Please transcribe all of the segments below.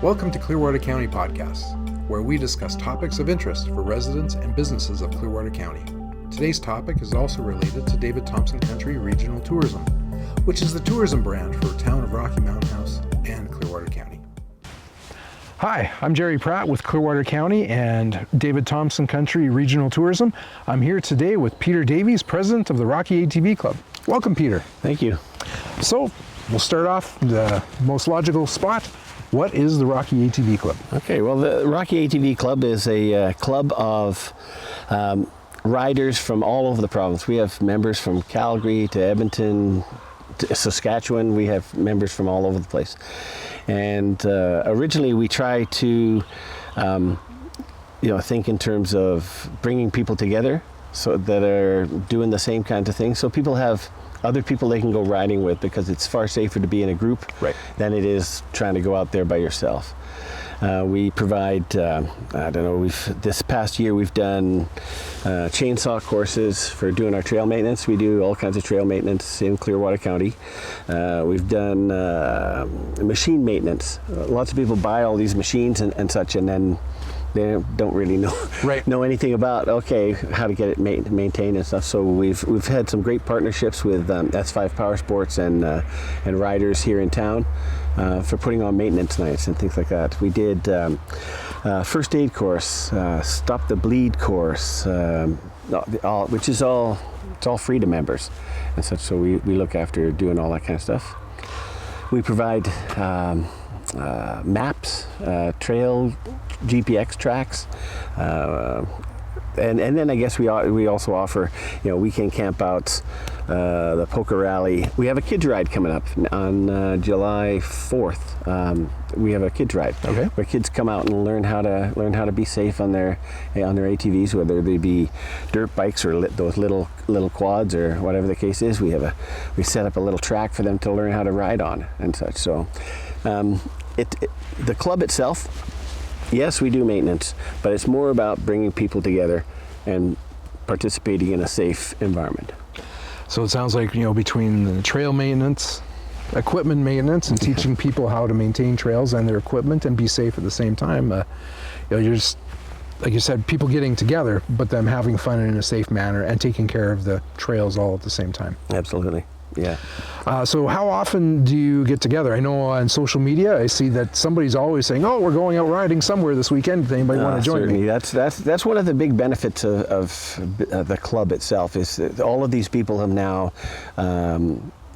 Welcome to Clearwater County Podcasts, where we discuss topics of interest for residents and businesses of Clearwater County. Today's topic is also related to David Thompson Country Regional Tourism, which is the tourism brand for town of Rocky Mountain House and Clearwater County. Hi, I'm Jerry Pratt with Clearwater County and David Thompson Country Regional Tourism. I'm here today with Peter Davies, president of the Rocky ATV Club. Welcome, Peter. Thank you. So, we'll start off the most logical spot. What is the Rocky ATV Club? Okay, well, the Rocky ATV Club is a club of riders from all over the province. We have members from Calgary to Edmonton to Saskatchewan. We have members from all over the place. And originally we try to think in terms of bringing people together so that are doing the same kinds of things. So people have other people they can go riding with, because it's far safer to be in a group than it is trying to go out there by yourself. We provide, this past year we've done chainsaw courses for doing our trail maintenance. We do all kinds of trail maintenance in Clearwater County. We've done machine maintenance. Lots of people buy all these machines and such, and then they don't really know anything about how to get it maintained and stuff. So we've had some great partnerships with S5 Power Sports and riders here in town for putting on maintenance nights and things like that. We did first aid course, stop the bleed course, which is all free to members and such. So we look after doing all that kind of stuff. We provide maps, trail GPX tracks, and then I guess we also offer weekend campouts, the poker rally. We have a kids ride coming up on July 4th. We have a kids ride where kids come out and learn how to be safe on their ATVs, whether they be dirt bikes or those little quads or whatever the case is. We set up a little track for them to learn how to ride on and such. So the club itself, yes, we do maintenance, but it's more about bringing people together and participating in a safe environment. So it sounds like, between the trail maintenance, equipment maintenance, and teaching people how to maintain trails and their equipment and be safe at the same time, you're just, like you said, people getting together, but them having fun in a safe manner and taking care of the trails all at the same time. Absolutely. Yeah. So how often do you get together? I know on social media, I see that somebody's always saying, "Oh, we're going out riding somewhere this weekend. Does anybody want to join me?" That's one of the big benefits of the club itself, is that all of these people have now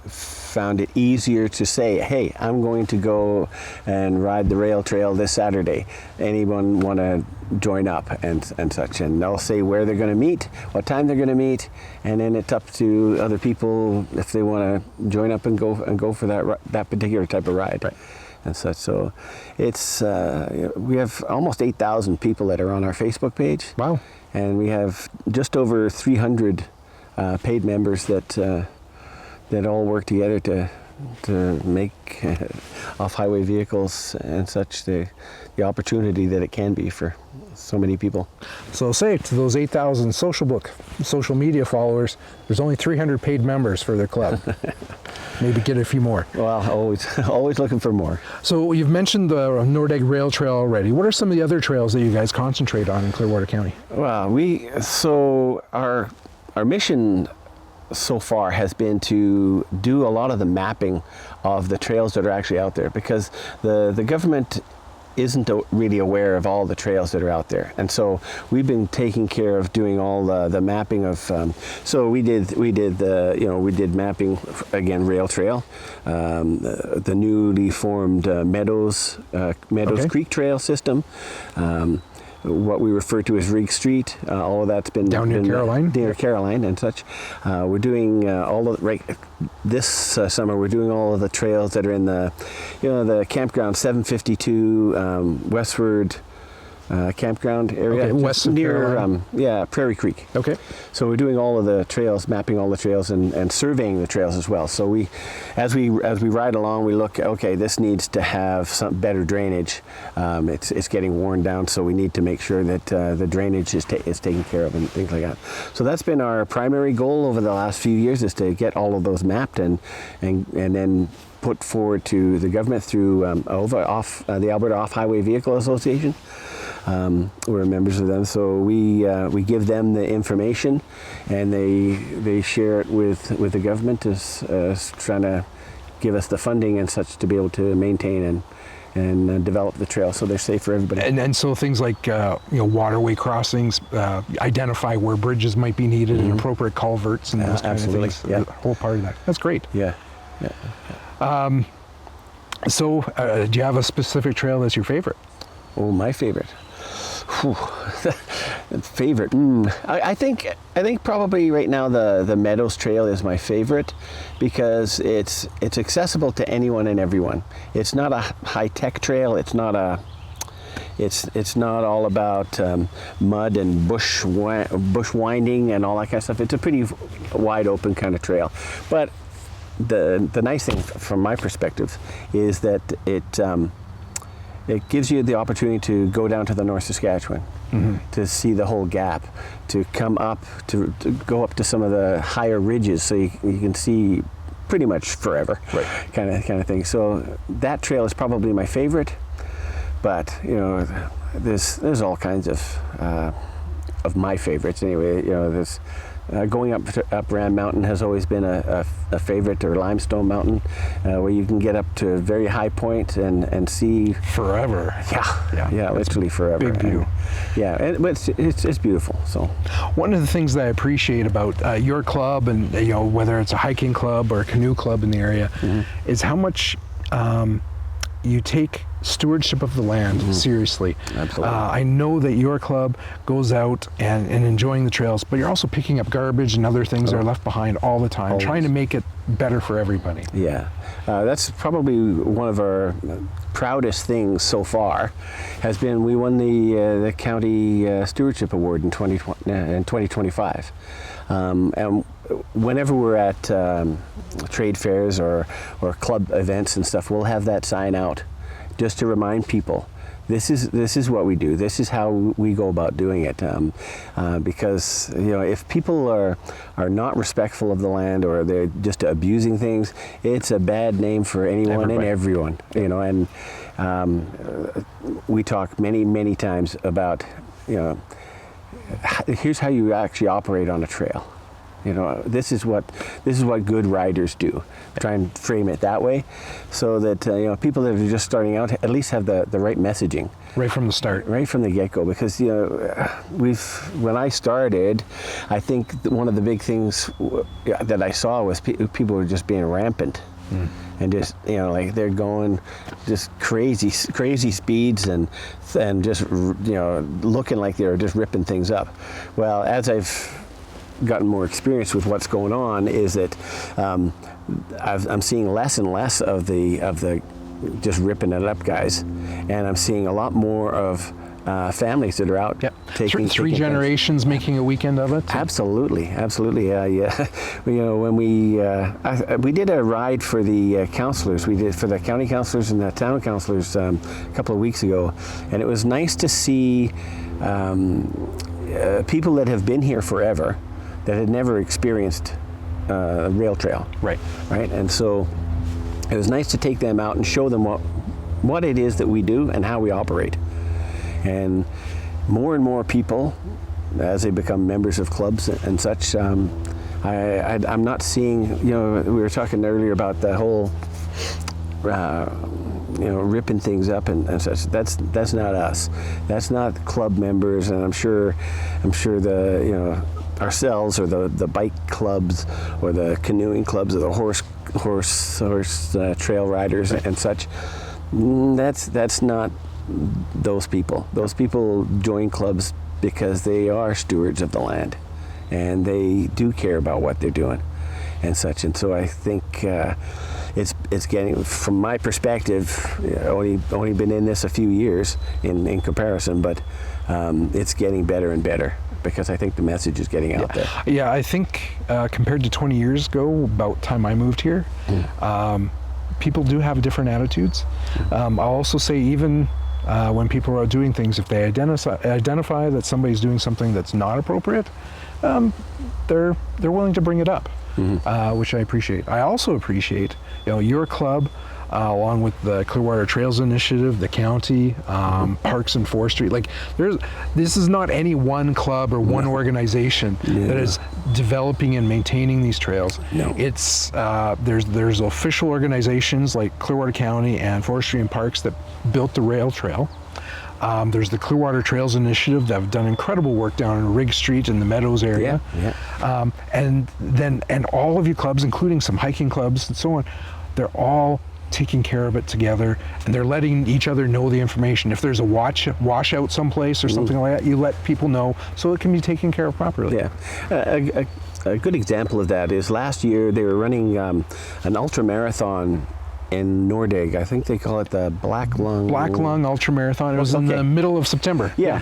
found it easier to say, "Hey, I'm going to go and ride the rail trail this Saturday. Anyone want to join up?" and such, and they'll say where they're going to meet, what time they're going to meet, and then it's up to other people if they want to join up and go for that particular type of ride. And such. So it's we have almost 8,000 people that are on our Facebook page. Wow. And we have just over 300 paid members that all work together to make off-highway vehicles and such the opportunity that it can be for so many people. So say to those 8,000 social media followers, there's only 300 paid members for their club. Maybe get a few more. Well, always looking for more. So you've mentioned the Nordegg Rail Trail already. What are some of the other trails that you guys concentrate on in Clearwater County? Well, our mission so far has been to do a lot of the mapping of the trails that are actually out there, because the government isn't really aware of all the trails that are out there, and so we've been taking care of doing all the mapping of. So we did mapping again, rail trail, the newly formed Meadows Creek Trail system. What we refer to as Rig Street, all of that's been down near Caroline, Caroline and such. We're doing this summer. We're doing all of the trails that are in the campground 752 westward campground area, near Prairie Creek. Okay. So we're doing all of the trails, mapping all the trails, and surveying the trails as well. So as we ride along, we look. Okay, this needs to have some better drainage. It's getting worn down, so we need to make sure that the drainage is taken care of and things like that. So that's been our primary goal over the last few years, is to get all of those mapped and then put forward to the government through the Alberta Off-Highway Vehicle Association. We're members of them, so we give them the information, and they share it with the government as trying to give us the funding and such to be able to maintain and develop the trail so they're safe for everybody. And so things like waterway crossings, identify where bridges might be needed and appropriate culverts and those kind of things. Yeah. The whole part of that. That's great. Yeah. So do you have a specific trail that's your favorite? Oh, my favorite. Favorite. I think probably right now the Meadows Trail is my favorite because it's accessible to anyone and everyone. It's not a high-tech trail. It's not all about mud and bush winding and all that kind of stuff. It's a pretty wide open kind of trail. But the nice thing from my perspective is that it gives you the opportunity to go down to the North Saskatchewan, to see the whole gap, to come up, to go up to some of the higher ridges so you can see pretty much forever, right. kind of thing. So that trail is probably my favorite, but there's all kinds of my favorites anyway. There's going up Rand Mountain has always been a favorite, or Limestone Mountain, where you can get up to a very high point and see forever. Yeah, literally forever. Big view. But it's beautiful. So one of the things that I appreciate about your club, and whether it's a hiking club or a canoe club in the area, is how much you take stewardship of the land seriously. Absolutely. I know that your club goes out and enjoying the trails, but you're also picking up garbage and other things that are left behind all the time, trying to make it better for everybody. Yeah, that's probably one of our proudest things so far. Has been we won the county stewardship award in 2025, and whenever we're at trade fairs or club events and stuff, we'll have that sign out just to remind people this is what we do. This is how we go about doing it. Because if people are not respectful of the land, or they're just abusing things, it's a bad name for anyone and everyone. And we talk many times about here's how you actually operate on a trail. This is what good riders do. Try and frame it that way, so that people that are just starting out at least have the right messaging right from the start, right from the get-go. Because when I started, I think one of the big things that I saw was people were just being rampant. And just like they're going just crazy speeds and just looking like they're just ripping things up. Well, as I've gotten more experience with what's going on, is that I'm seeing less and less of the just ripping it up guys, and I'm seeing a lot more of families that are out taking three generations making a weekend of it. Absolutely. Yeah. When we did a ride for the councillors, we did for the county councillors and the town councillors a couple of weeks ago, and it was nice to see people that have been here forever that had never experienced a rail trail. Right. And so it was nice to take them out and show them what it is that we do and how we operate. And more people, as they become members of clubs and such, I'm not seeing, we were talking earlier about the whole, ripping things up and such. That's not us. That's not club members, and I'm sure the, ourselves, or the bike clubs, or the canoeing clubs, or the horse trail riders and such. That's not those people. Those people join clubs because they are stewards of the land, and they do care about what they're doing and such. And so I think it's getting, from my perspective, only been in this a few years in comparison, but it's getting better and better, because I think the message is getting out there. Yeah, I think compared to 20 years ago, about time I moved here, people do have different attitudes. I'll also say, even when people are doing things, if they identify that somebody's doing something that's not appropriate, they're willing to bring it up. which I appreciate. I also appreciate, your club, along with the Clearwater Trails Initiative, the county, Parks and Forestry. Like, this is not any one club or one organization that is developing and maintaining these trails. No. It's there's official organizations like Clearwater County and Forestry and Parks that built the rail trail. There's the Clearwater Trails Initiative that have done incredible work down in Rigg Street in the Meadows area. And all of you clubs, including some hiking clubs and so on, they're all taking care of it together, and they're letting each other know the information. If there's a washout someplace or something like that, you let people know so it can be taken care of properly. Yeah. A good example of that is last year they were running an ultra marathon in Nordegg. I think they call it the Black Lung Ultra Marathon. It was in the middle of September. Yeah.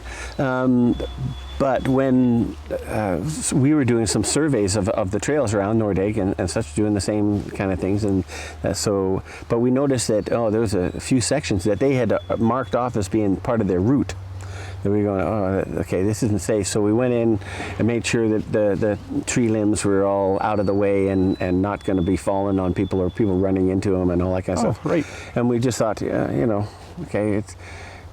But when we were doing some surveys of the trails around Nordegg and such, doing the same kind of things, and but we noticed that there was a few sections that they had marked off as being part of their route. And we were going, okay, this isn't safe. So we went in and made sure that the tree limbs were all out of the way and not going to be falling on people or people running into them and all that kind of stuff. Right. And we just thought, okay,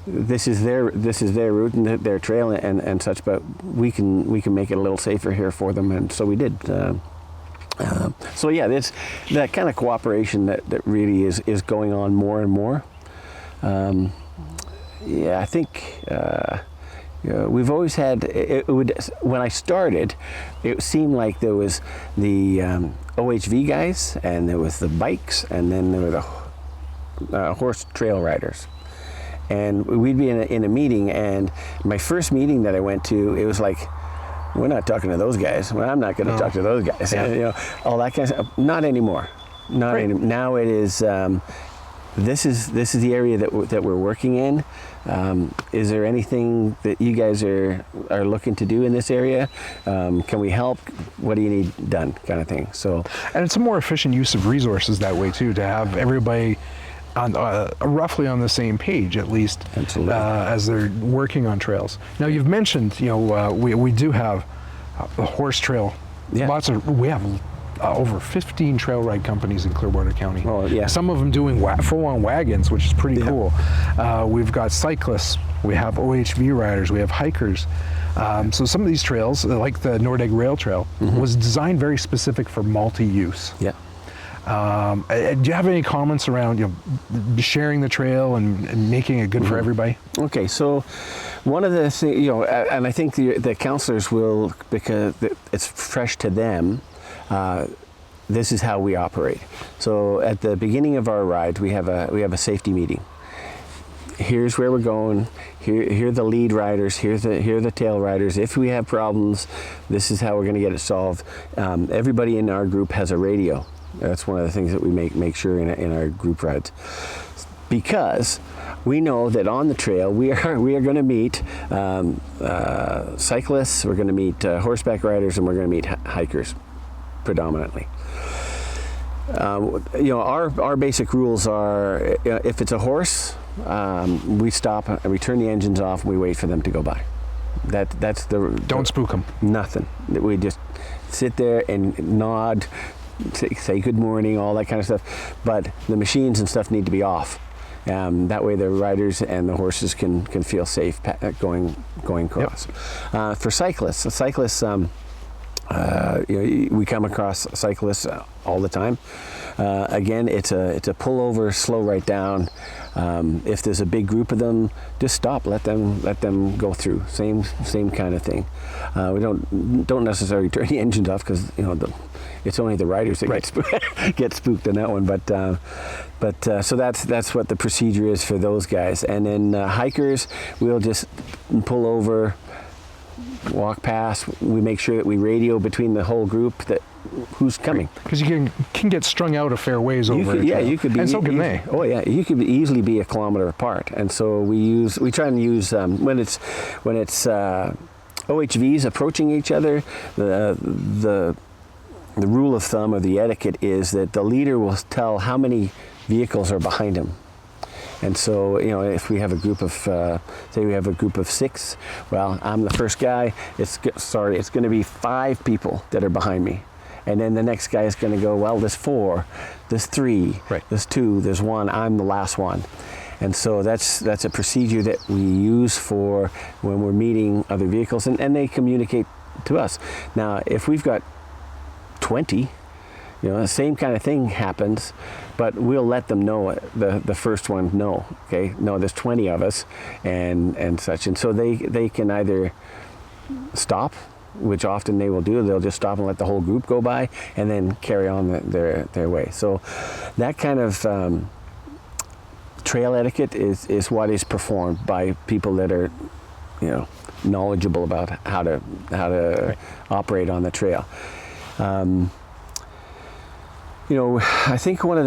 this is their route and their trail and such, but we can make it a little safer here for them, and so we did. So yeah, there's that kind of cooperation that really is going on more and more. Yeah, I think we've always had. When I started, it seemed like there was the OHV guys, and there was the bikes, and then there were the horse trail riders. And we'd be in a meeting, and my first meeting that I went to, it was like, we're not talking to those guys. Well, I'm not going to talk to those guys. Yeah. All that kind of stuff. Not anymore. Now it is. This is the area that we're working in. Is there anything that you guys are looking to do in this area? Can we help? What do you need done? Kind of thing. So, and it's a more efficient use of resources that way too, to have everybody on roughly on the same page, at least, as they're working on trails. Now, you've mentioned, we do have a horse trail. Yeah. We have over 15 trail ride companies in Clearwater County. Oh, yeah. Some of them doing full-on wagons, which is pretty cool. We've got cyclists, we have OHV riders, we have hikers. So some of these trails, like the Nordegg Rail Trail, was designed very specific for multi-use. Yeah. Do you have any comments around sharing the trail and making it good for everybody? Okay, so one of the things, and I think the counselors will, because it's fresh to them, this is how we operate. So at the beginning of our ride, we have a safety meeting. Here's where we're going. Here are the lead riders. Here are the tail riders. If we have problems, this is how we're going to get it solved. Everybody in our group has a radio. That's one of the things that we make sure in our group rides, because we know that on the trail we are going to meet cyclists, we're going to meet horseback riders, and we're going to meet hikers predominantly. Our basic rules are, if it's a horse, we stop and we turn the engines off and we wait for them to go by. That's Don't spook them. Nothing. We just sit there and nod, say good morning, all that kind of stuff. But the machines and stuff need to be off. That way the riders and the horses can feel safe going across. Yep. For cyclists, we come across cyclists all the time. Again, it's a pull over, slow right down. If there's a big group of them, just stop, let them go through. Same kind of thing. We don't necessarily turn the engines off, because it's only the riders that get spooked in that one. But so that's what the procedure is for those guys. And then hikers, we'll just pull over, walk past. We make sure that we radio between the whole group that who's coming. Because you can get strung out a fair ways over. You could be, and so can they. Oh yeah, you could easily be a kilometer apart. And so we try and use when it's OHVs approaching each other, the rule of thumb or the etiquette is that the leader will tell how many vehicles are behind him. And so, if we have a group of, say we have a group of 6, well, I'm the first guy, it's going to be 5 people that are behind me. And then the next guy is going to go, well, there's 4, there's 3, there's 2, there's 1, I'm the last one. And so that's a procedure that we use for when we're meeting other vehicles, and they communicate to us. Now, if we've got 20, the same kind of thing happens, but we'll let them know, the first one, no, there's 20 of us, and such. And so they can either stop, which often they will do. They'll just stop and let the whole group go by, and then carry on their way. So that kind of trail etiquette is what is performed by people that are, knowledgeable about how to operate on the trail. I think one of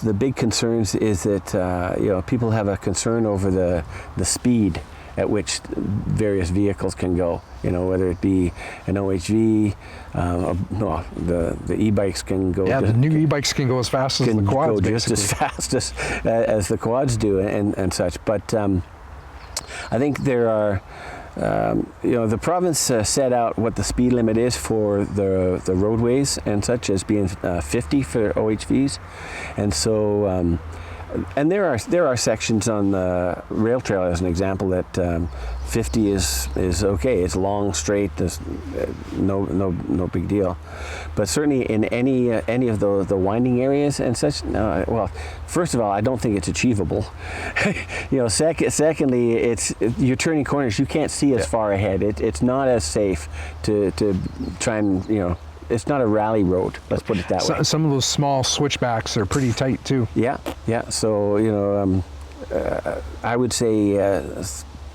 the big concerns is that people have a concern over the speed at which various vehicles can go. Whether it be an OHV, the e-bikes can go. Yeah, the new e-bikes can go as fast as the quads. Go just as fast as the quads do, and such. But I think there are. The province set out what the speed limit is for the roadways and such, as being 50 for OHVs, and so and there are sections on the rail trail, as an example, that 50 is okay. It's long, straight. There's no big deal. But certainly in any of the winding areas and such, well, first of all, I don't think it's achievable. Secondly, you're turning corners. You can't see as far ahead. It's not as safe to try and It's not a rally road, let's put it that way. Some of those small switchbacks are pretty tight too. Yeah. So, I would say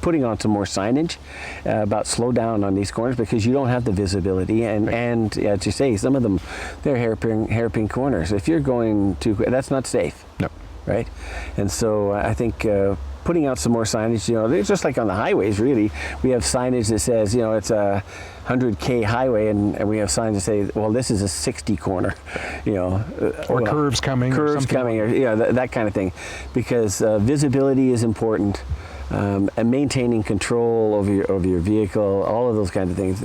putting on some more signage about slow down on these corners, because you don't have the visibility. And as you say, some of them, they're hairpin corners. If you're going too quick, that's not safe. No. Right? And so I think putting out some more signage, it's just like on the highways, really. We have signage that says, it's a 100K highway, and we have signs that say, well, this is a 60 corner, or curves coming, or that kind of thing, because visibility is important, and maintaining control over your vehicle, all of those kinds of things.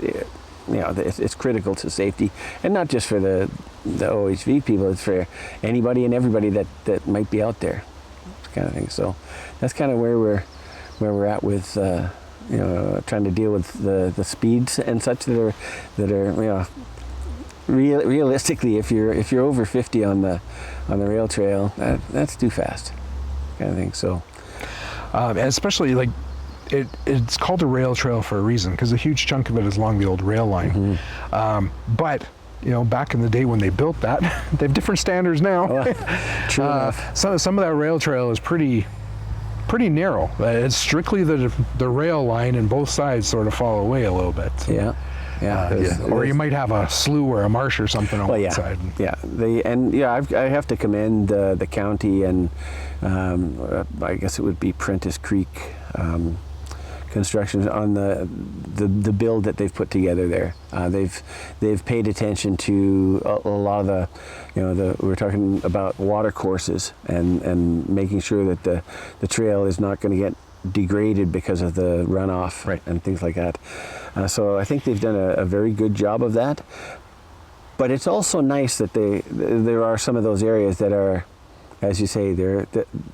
It's critical to safety, and not just for the OHV people. It's for anybody and everybody that might be out there, kind of thing. So that's kind of where we're at with trying to deal with the speeds and such that are realistically, if you're over 50 on the rail trail, that's too fast, kind of thing. So especially like it's called a rail trail for a reason, because a huge chunk of it is along the old rail line. But back in the day when they built that, they have different standards now. True enough. Some of that rail trail is pretty narrow. It's strictly the rail line, and both sides sort of fall away a little bit. So, or you might have a slough or a marsh or something on one side. I have to commend the county and I guess it would be Prentice Creek Construction on the build that they've put together there. They've paid attention to a lot of we're talking about water courses and making sure that the trail is not going to get degraded because of the runoff and things like that. So I think they've done a very good job of that. But it's also nice that there are some of those areas that are, as you say, they're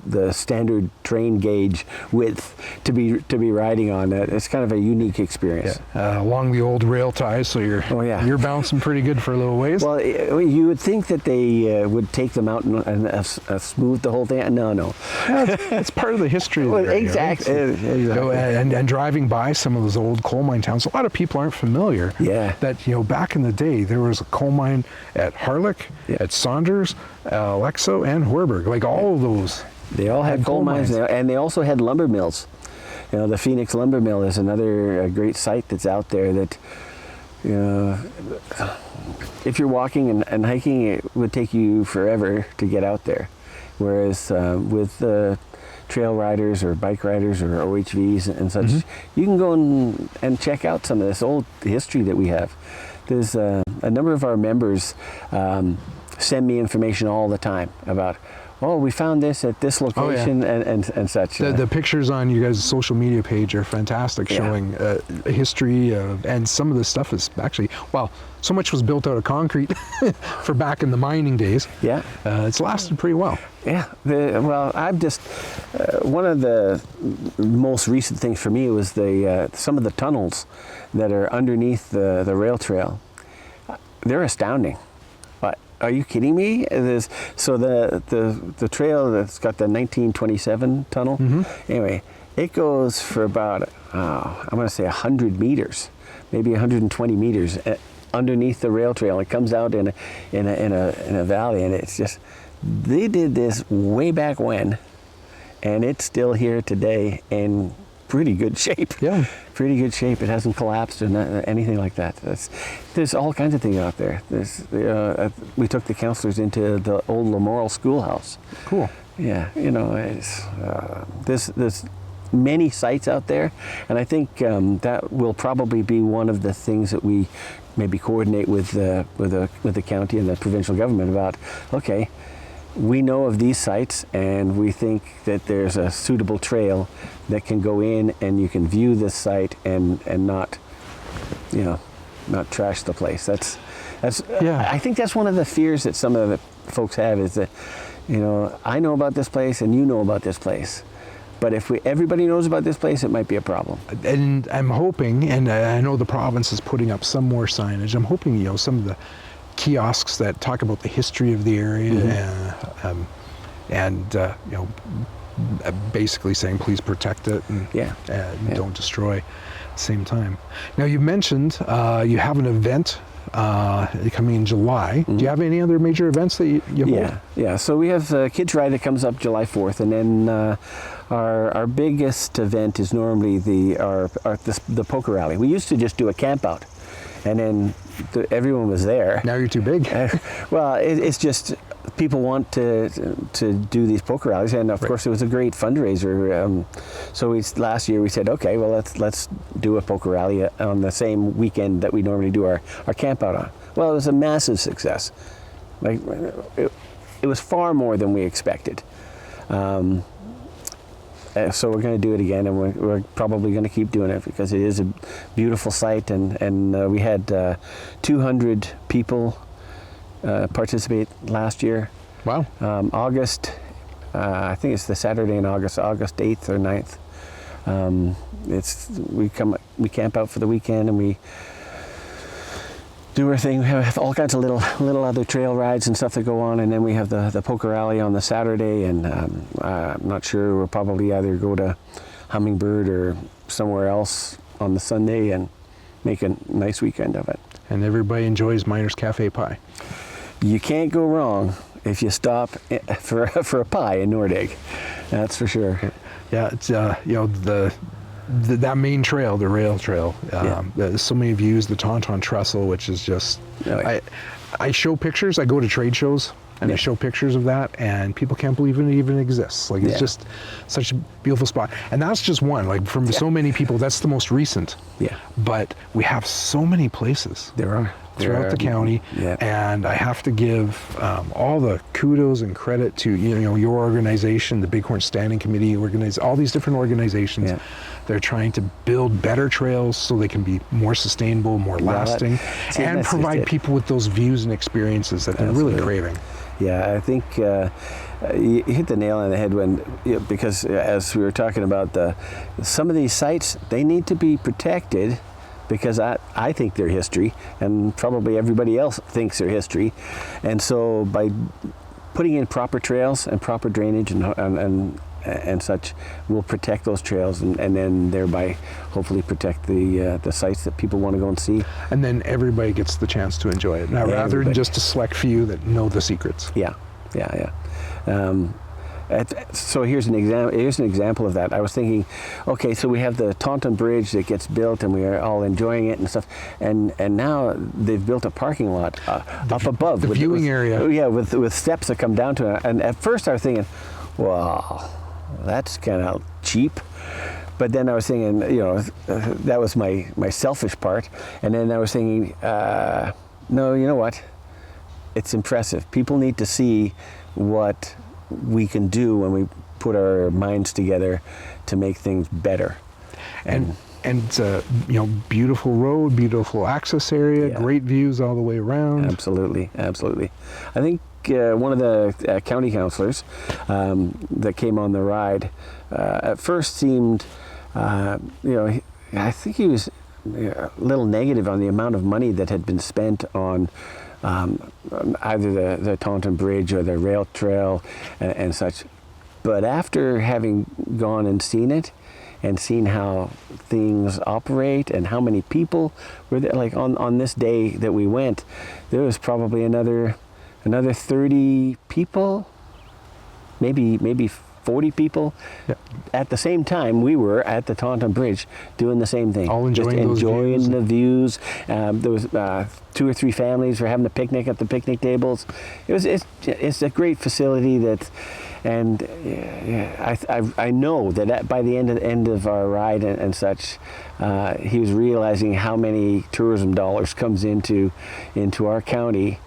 the standard train gauge width to be riding on. It's kind of a unique experience. Along the old rail ties, so you're bouncing pretty good for a little ways. Well, you would think that they would take them out and smooth the whole thing. No. It's part of the history of the area, exactly. Right? So, and driving by some of those old coal mine towns, a lot of people aren't familiar that back in the day there was a coal mine at Harlech, at Saunders, Alexo, and Hoerberg. Like all of those. They all had coal mines, and they also had lumber mills. The Phoenix Lumber Mill is another great site that's out there that, if you're walking and hiking, it would take you forever to get out there. Whereas with trail riders or bike riders or OHVs and such, you can go and check out some of this old history that we have. There's a number of our members send me information all the time about oh, we found this at this location and such. The pictures on you guys' social media page are fantastic, showing history and some of the stuff is actually, well, so much was built out of concrete for back in the mining days. Yeah. It's lasted pretty well. Yeah. Well, I'm just, one of the most recent things for me was some of the tunnels that are underneath the rail trail. They're astounding. Are you kidding me? So the trail that's got the 1927 tunnel, anyway, it goes for about, I'm going to say 100 meters, maybe 120 meters underneath the rail trail. It comes out in a valley, and it's just, they did this way back when, and it's still here today in pretty good shape. Yeah. Pretty good shape. It hasn't collapsed or anything like that. There's all kinds of things out there. We took the counselors into the old Lamoral schoolhouse. Cool. Yeah, there's many sites out there, and I think that will probably be one of the things that we maybe coordinate with the county and the provincial government about. Okay, we know of these sites, and we think that there's a suitable trail that can go in, and you can view this site and not trash the place. That's I think that's one of the fears that some of the folks have, is that, I know about this place and you know about this place, but if everybody knows about this place, it might be a problem. And I'm hoping, and I know the province is putting up some more signage, I'm hoping, some of the kiosks that talk about the history of the area, basically saying please protect it and don't destroy at the same time. Now, you mentioned you have an event coming in July. Do you have any other major events that you hold? Yeah. So we have Kids Ride that comes up July 4th, and then our biggest event is normally the poker rally. We used to just do a camp out, and then everyone was there. Now you're too big. Well, it's just people want to do these poker rallies, and of course it was a great fundraiser. So last year we said, okay, well let's do a poker rally on the same weekend that we normally do our camp out on. Well, it was a massive success. Like it was far more than we expected. So we're going to do it again, and we're probably going to keep doing it because it is a beautiful site, and we had 200 people participate last year. Wow. August, I think it's the Saturday in August 8th or 9th. We camp out for the weekend, and we do our thing. We have all kinds of little other trail rides and stuff that go on, and then we have the poker rally on the Saturday, and I'm not sure, we'll probably either go to Hummingbird or somewhere else on the Sunday and make a nice weekend of it. And everybody enjoys Miners Cafe pie. You can't go wrong if you stop for a pie in Nordegg. That's for sure. Yeah, it's that main trail, the rail trail. There's so many views. The Tauntaun Trestle, which is just, I show pictures. I go to trade shows and I show pictures of that, and people can't believe it even exists. Like, it's just such a beautiful spot. And that's just one. Like, from so many people, that's the most recent. Yeah. But we have so many places. There are. Throughout the county, and I have to give all the kudos and credit to your organization, the Bighorn Standing Committee, all these different organizations. They're trying to build better trails so they can be more sustainable, more lasting, and provide people with those views and experiences that they're really craving. Yeah, I think you hit the nail on the head because as we were talking about some of these sites, they need to be protected, because I think they're history, and probably everybody else thinks they're history. And so by putting in proper trails and proper drainage and such, we'll protect those trails, and then thereby hopefully protect the sites that people want to go and see. And then everybody gets the chance to enjoy it, rather than just a select few that know the secrets. Yeah. So here's an example of that. I was thinking, okay, so we have the Tauntaun Bridge that gets built, and we are all enjoying it and stuff. And now they've built a parking lot up above. The viewing area. Yeah, with steps that come down to it. And at first I was thinking, wow, that's kind of cheap. But then I was thinking, that was my selfish part. And then I was thinking, no, you know what? It's impressive. People need to see what we can do when we put our minds together to make things better. And it's a beautiful road, beautiful access area, great views all the way around. Absolutely. I think one of the county councillors that came on the ride at first seemed, I think he was a little negative on the amount of money that had been spent on either the Taunton Bridge or the rail trail and such. But after having gone and seen it, and seen how things operate and how many people were there, like on this day that we went, there was probably another 30 people, maybe 40 people. Yeah. At the same time, we were at the Taunton Bridge doing the same thing. All enjoying the views. There was 2 or 3 families were having a picnic at the picnic tables. It's a great facility and I know that by the end of our ride and such, he was realizing how many tourism dollars comes into our county,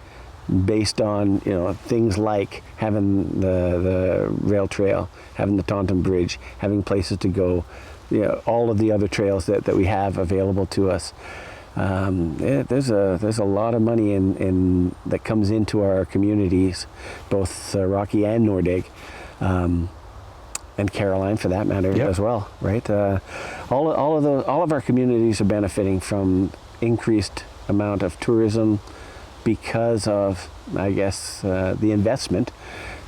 based on things like having the rail trail, having the Taunton Bridge, having places to go, all of the other trails that we have available to us. There's a lot of money in that comes into our communities, both Rocky and Nordegg, and Caroline for that matter as well, right? All of our communities are benefiting from increased amount of tourism because of, I guess, the investment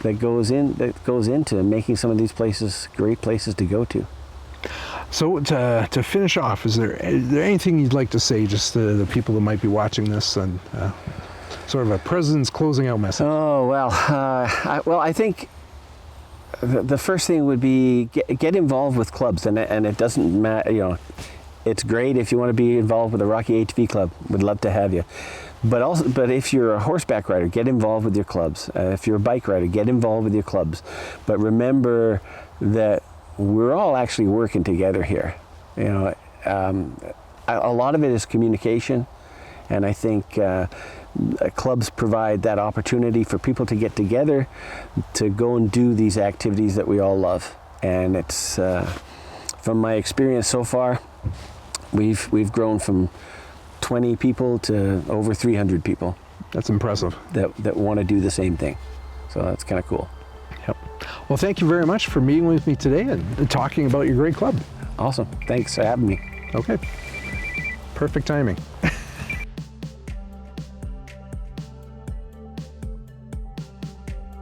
that goes into making some of these places great places to go to. So to finish off, is there anything you'd like to say just to the people that might be watching this, and sort of a president's closing out message? Oh, well, I think the first thing would be get involved with clubs, and it doesn't matter, it's great if you want to be involved with the Rocky ATV Club. We'd love to have you. But if you're a horseback rider, get involved with your clubs. If you're a bike rider, get involved with your clubs. But remember that we're all actually working together here. A lot of it is communication, and I think clubs provide that opportunity for people to get together to go and do these activities that we all love. And it's from my experience so far, we've grown from 20 people to over 300 people. That's impressive. That want to do the same thing. So that's kind of cool. Yep. Well, thank you very much for meeting with me today and talking about your great club. Awesome. Thanks for having me. Okay. Perfect timing.